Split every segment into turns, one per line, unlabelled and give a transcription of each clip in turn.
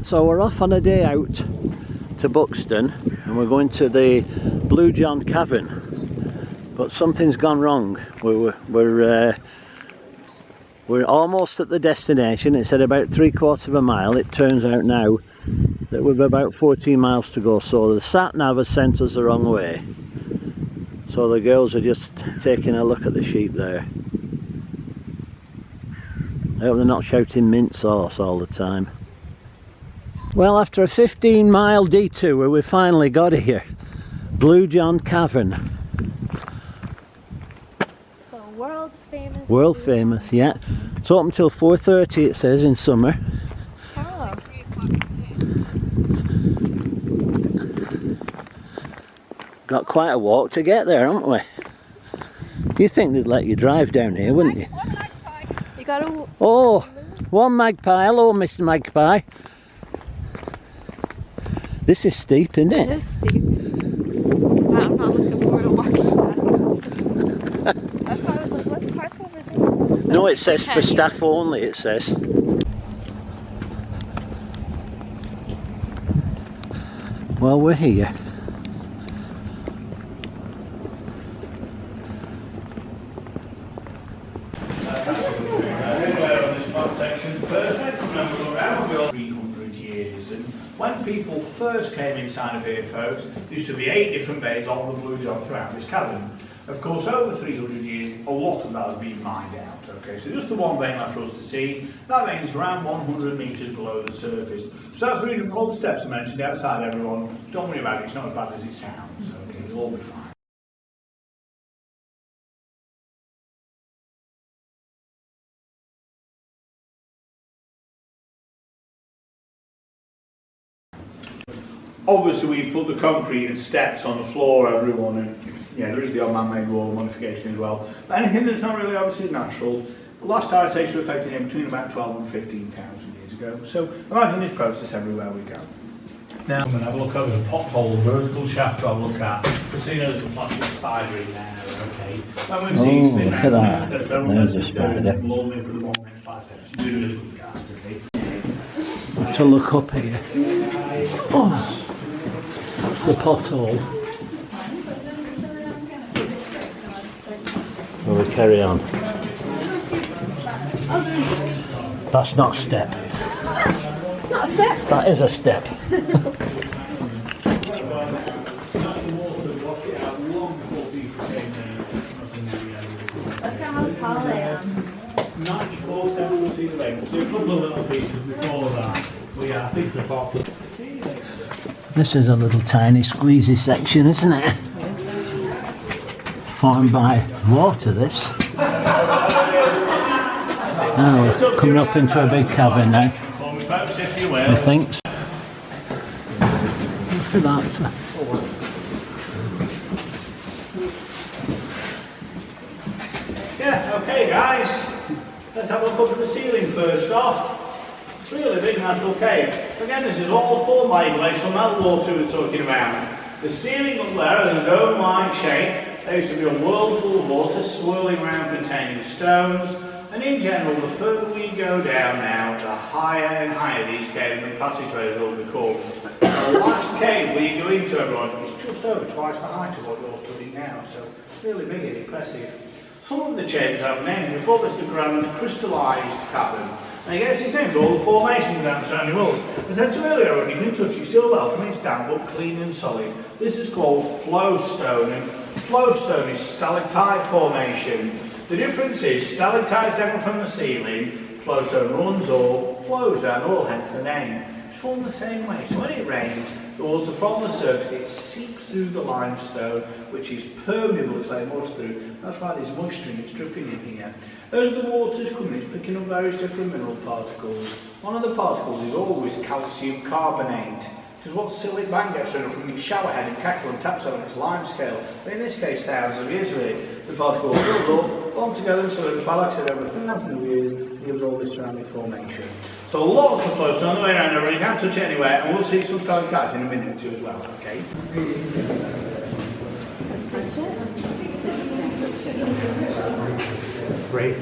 So we're off on a day out to Buxton and we're going to the Blue John Cavern, but something's gone wrong. We're almost at the destination. It's at about 3/4 of a mile. It turns out now that we've about 14 miles to go, so the sat nav has sent us the wrong way. So the girls are just taking a look at the sheep there. I hope they're not shouting mint sauce all the time. Well, after a 15-mile detour, we finally got here. Blue John Cavern.
So world famous.
World famous, yeah. It's open till 4:30, it says, in summer.
Oh.
Got quite a walk to get there, haven't we? You'd think they'd let you drive down here, wouldn't you?
You got a...
Oh, one magpie. Hello, Mr. Magpie. This is steep, isn't it?
It is steep. I'm not looking forward to walking that. That's why I was like, let's park over there.
No, it says for staff only, it says. Well, we're here.
When people first came inside of here, folks, there used to be 8 different bays of the Blue John throughout this cavern. Of course, over 300 years, a lot of that has been mined out. Okay, so just the one vein left for us to see. That vein is around 100 metres below the surface. So that's the reason for all the steps I mentioned outside, everyone. Don't worry about it, it's not as bad as it sounds. Okay, it'll all be fine. Obviously, we've put the concrete and steps on the floor, everyone, and yeah, there is the old man-made wall modification as well. But anything that's not really obviously natural, the last ice age to affect it between about 12 and 15,000 years ago. So imagine this process everywhere we go. Now, I'm going to have a look over the pothole, vertical shaft to have a look at. We've seen a little plastic spider in there, okay? When we've seen
look at that. There's a spider. To look up here. Oh. That's the pothole. So we carry on. That's not a step.
It's not a step.
That is a step.
Look at how tall I am.
94 steps we'll see the vein. So a couple of little pieces before that. I think the bottom.
This is a little tiny squeezy section, isn't it? Formed by water, this. Now we're coming up into a big cavern now, I think. Look at that.
Yeah, okay guys. Let's have a look up at the ceiling first off. It's really big natural cave. Again, this is all formed by glacial meltwater we're talking about. The ceiling up there is a dome-like shape. There used to be a whirlpool of water swirling around containing stones. And in general, the further we go down now, the higher and higher these caves and passageways will become. The last cave we go into, everyone, is just over twice the height of what you're studying now. So, really big and impressive. Some of the chambers have names. We call this the Grand Crystallised Cavern. And it gets its name to all the formations around the surrounding walls. As I said to you earlier, when you can touch it, still welcome, it's damp but clean and solid. This is called flowstone, and flowstone is stalactite formation. The difference is stalactites down from the ceiling, flowstone runs or flows down all, hence the name. It's formed the same way, so when it rains, the water from the surface, it seeps through the limestone, which is permeable, it's like moist through. That's why there's moisture and it's dripping in here. As the water's coming, it's picking up various different mineral particles. One of the particles is always calcium carbonate, which is what Sillic Bank gets rid of from its showerhead and kettle and taps on its lime scale. But in this case, thousands of years ago, the particles build up, bond together and solidify, like I said, over thousands of years, it gives all this surrounding formation. So lots of flowstone on the way around, everyone, you can't touch it anywhere, and we'll see some stalactites in a minute or two as well, okay? That's great.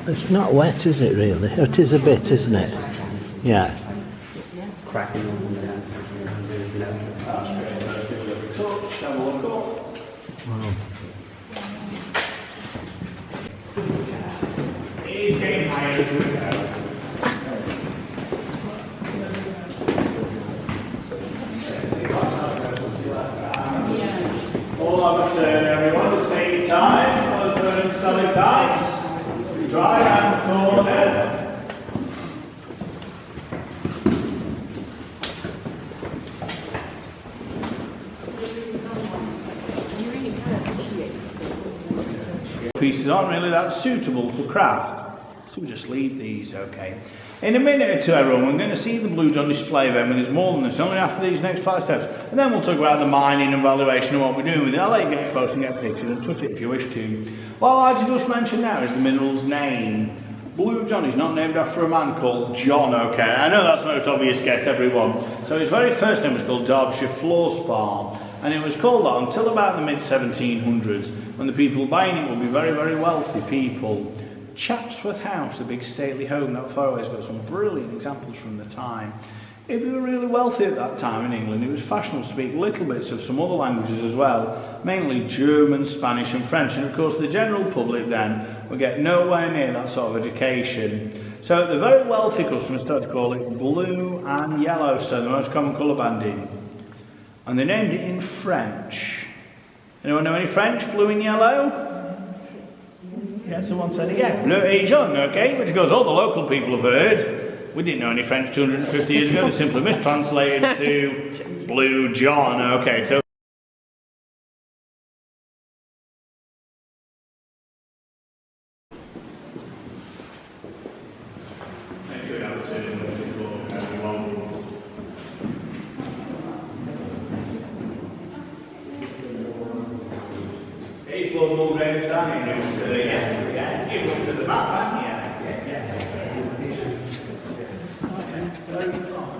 It's not wet, is it really? It is a bit, isn't it? Yeah.
Cracking on there. That's great. Let's give it a touch. Have a look up.
Wow.
He's getting higher as we go. All of a turn, everyone. Just take your time. Close the stomach tights. Dry hand corner. Pieces aren't really that suitable for craft, so we just leave these, okay. In a minute or two, everyone, we're going to see the Blue John display event, but there's more than this, only after these next 5 steps. And then we'll talk about the mining and valuation and what we're doing with it. I'll let you get close and get pictures and touch it if you wish to. Well, I just mentioned now is the mineral's name. Blue John is not named after a man called John, okay. I know that's the most obvious guess, everyone. So his very first name was called Derbyshire Fluorspar, and it was called that until about the mid-1700s, when the people buying it would be very, very wealthy people. Chatsworth House, the big stately home not far away, has got some brilliant examples from the time. If you were really wealthy at that time in England, it was fashionable to speak little bits of some other languages as well, mainly German, Spanish and French, and of course the general public then would get nowhere near that sort of education. So the very wealthy customers started to call it blue and Yellowstone, the most common colour banding. And they named it in French. Anyone know any French? Blue and yellow? Yeah, someone said it. Yeah, bleu et jaune, okay? Which goes, all the local people have heard. We didn't know any French 250 years ago. They simply mistranslated it to Blue John, okay? So. Make sure you have a turn before everyone. He's Lord Mulgrave's down here. Yeah, you looked at the map, haven't you? Yeah. Very strong.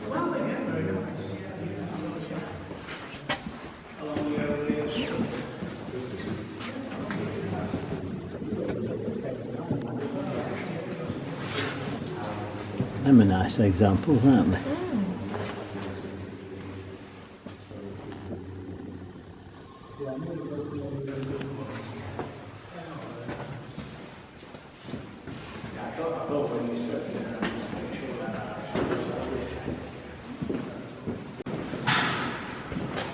Well, yeah, very nice. Along the over here.
Them are nice examples, aren't they?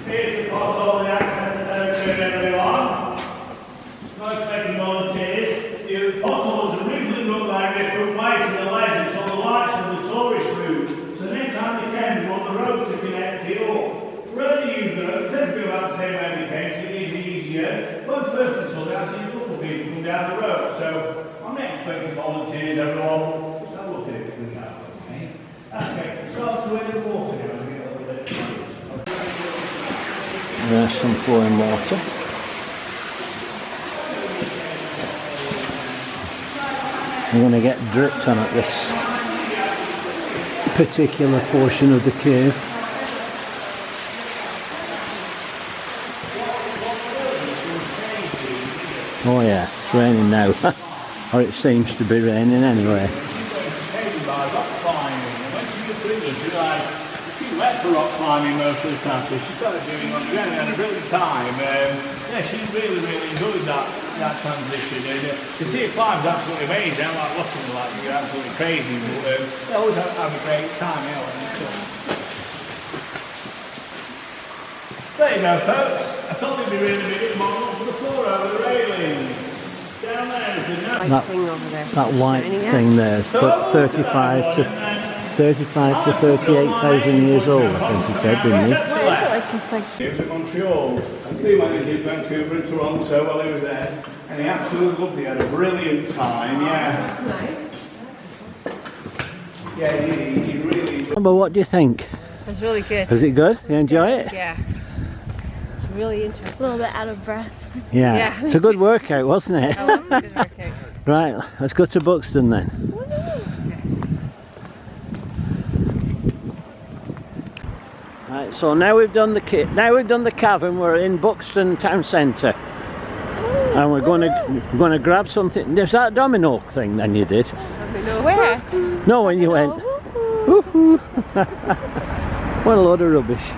Here's the portal and access to everyone. No expecting volunteers. The portal was originally built like this from way to the ledge, so the lights of the tourist route. So the next time they came, they want the road to connect it all. It's really used the road. It tends to be about the same way they came, so it is easier. When first installed, I've seen a couple of people come down the road, so I'm not expecting volunteers, everyone. Just have a look at it through that, okay? Okay, start to where the water goes.
There's some flowing water. I'm going to get dripped on at this particular portion of the cave. Oh yeah, it's raining now. Or it seems to be raining anyway.
Wet for rock climbing most of the time, so she started doing on again and had a brilliant time. Yeah, she really enjoyed that transition. And to see it climb is absolutely amazing. I'm like watching her like you're absolutely crazy, but they always have a great time. Yeah, when it's done. There you go, folks. I thought it'd be really big model for the floor over the railings. Down there, is it not?
That white thing there is 35 to 38,000 years old, I think he said, didn't he?
He was at Montreal, and he went to Vancouver and Toronto while he was there, and he absolutely loved it. He had a brilliant time, yeah. That's nice. Yeah, he really enjoyed it.
But what do you think?
It was really good.
Was it good? You enjoy it?
Yeah. It's really interesting. A little bit out of breath.
Yeah. It's a good workout, wasn't it?
It was a good workout.
Right, let's go to Buxton then. Right, so now we've done the cavern. We're in Buxton town centre. And we're going to grab something. Is that domino thing then you did?
Where?
No, when you went. Woohoo. What a load of rubbish.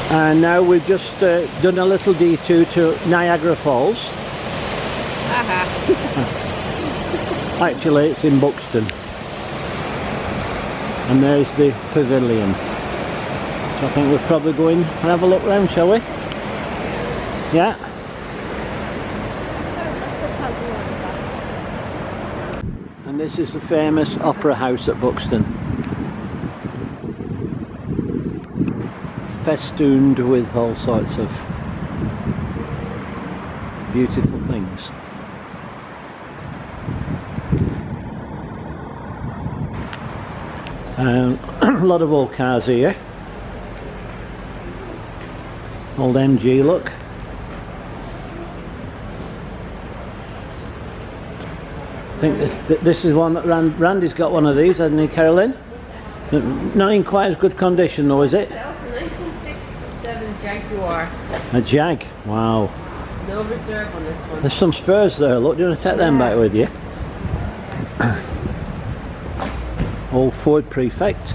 And now we've just done a little detour to Niagara Falls. Actually, it's in Buxton. And there's the pavilion. So I think we'll probably go in and have a look round, shall we? Yeah. And this is the famous opera house at Buxton. Festooned with all sorts of beautiful things. A lot of old cars here. Old MG look. I think this is one that Randy's got one of these, hasn't he, Carolyn? Not in quite as good condition though, is it?
It's a 1967 Jaguar.
A Jag, wow.
No reserve on this one.
There's some Spurs there, look, do you want to take them back with you? Old Ford Prefect.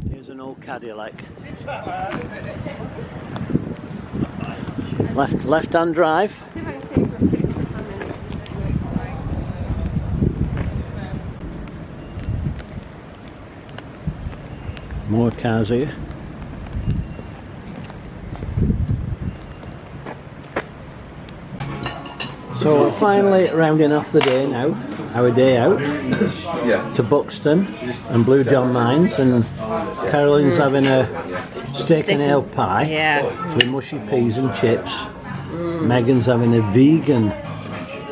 Here's an old Cadillac. Left-hand drive.
See if I can take a picture from it.
More cars here. So we're finally rounding off the day now, our day out to Buxton and Blue John Mines, and Carolyn's having a steak and ale pie with mushy peas and chips. Megan's having a vegan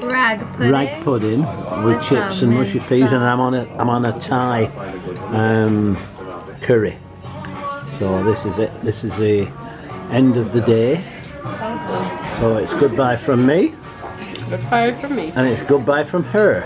rag pudding with chips and mushy peas, and I'm on a Thai curry. So this is it. This is the end of the day. So it's goodbye from me.
Goodbye from me.
And it's goodbye from her.